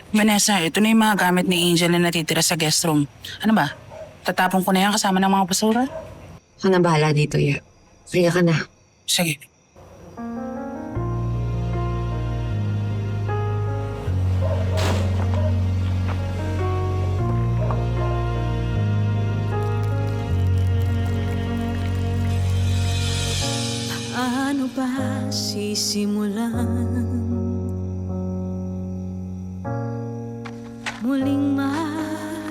Vanessa, ito na yung mga gamit ni Angel na natitira sa guest room. Ano ba? Tatapon ko na yan kasama ng mga basura? Ako na bahala dito, ya. Kaya ka na. Sige. Ano ba sisimulan? Muling matiwala.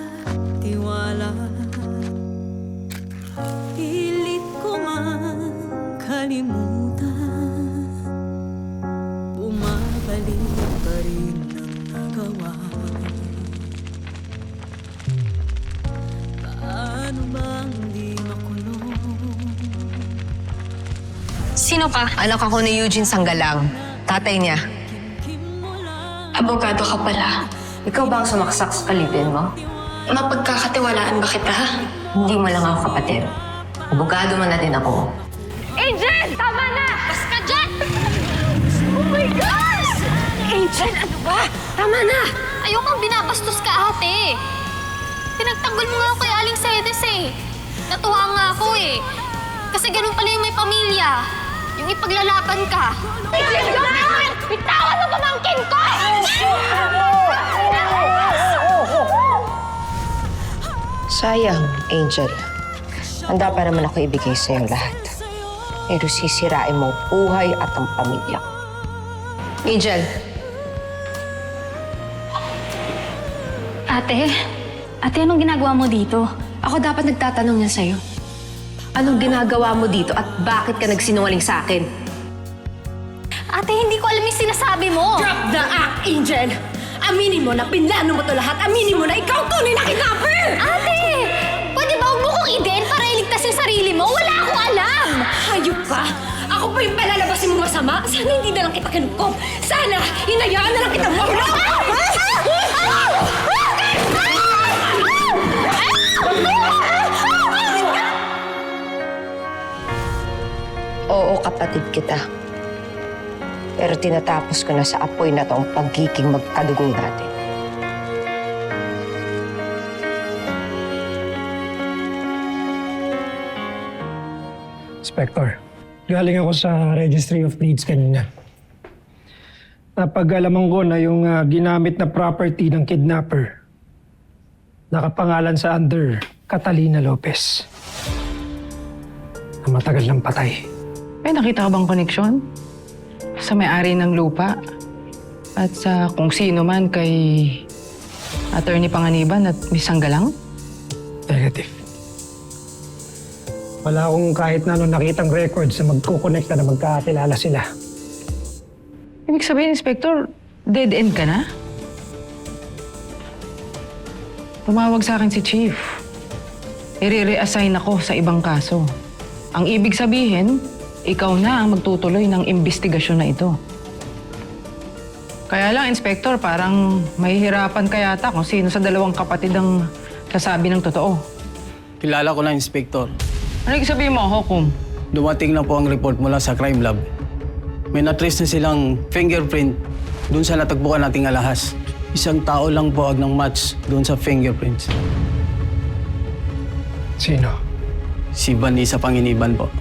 Pilit ko man kalimutan. Bumabalik pa rin ang nagawa. Paano bang di makulong? Sino ka? Anak ako ni Eugene Sanggalang. Tatay niya. Abogado ka pala. Ikaw ba ang sumaksak sa kalibin mo? Mapagkakatiwalaan ba kita? Hindi mo lang ako kapatid. Abogado man na din ako. Angel! Tama na! Bas ka dyan! Oh my gosh! Angel, ano ba? Tama na! Ayokong binabastos ka, ate. Pinagtanggol mo nga ako kay Aling Sedes eh. Natuwa nga ako eh. Kasi ganun pala yung may pamilya. Yung ipaglalaban ka. Angel, gawin! Bitawan mo pamangkin ko! Sayang, Angel. Handa pa naman ako ibigay sa'yo lahat. Pero sisirain mo ang buhay at ang pamilya. Angel. Ate, anong ginagawa mo dito? Ako dapat nagtatanong niya sa'yo. Anong ginagawa mo dito at bakit ka nagsinungaling sa akin? Ate, hindi ko alam yung sinasabi mo. Drop the act, Angel! Aminin mo na pinlano mo to lahat. Aminin mo na ikaw tunay na kidnapper! Ate! Pwede ba huwag mo kong idein para iligtas yung sarili mo? Wala akong alam! Hayop ka! Ako pa yung palalabasin mo masama? Sana hindi na lang kita kinukom. Sana hinayaan na lang kita mahulog! Oo, kapatid kita. Pero tinatapos ko na sa apoy na to ang pagiging magkadugo natin. Inspector, galing ako sa Registry of Deeds kanina. Napag-alaman ko na yung ginamit na property ng kidnapper nakapangalan sa under Catalina Lopez na matagal ng patay. May nakita ka bang koneksyon? Sa may-ari ng lupa at sa kung sino man kay Attorney Panganiban at Miss Sanggalang? Negative. Wala akong kahit na anong nakitang record sa magkukonekta na magkakilala sila. Ibig sabihin, Inspector, dead end ka na? Tumawag sa akin si Chief. I-reassign ako sa ibang kaso. Ang ibig sabihin, ikaw na ang magtutuloy ng investigasyon na ito. Kaya lang, Inspector, parang mahihirapan ka yata kung sino sa dalawang kapatid ang sasabi ng totoo. Kilala ko na, Inspector. Ano ibig sabihin mo, Hokum? Dumating na po ang report mula sa crime lab. May natrace na silang fingerprint doon sa natagpuan nating alahas. Isang tao lang po ang match doon sa fingerprints. Sino? Si Vanessa Panginiban po.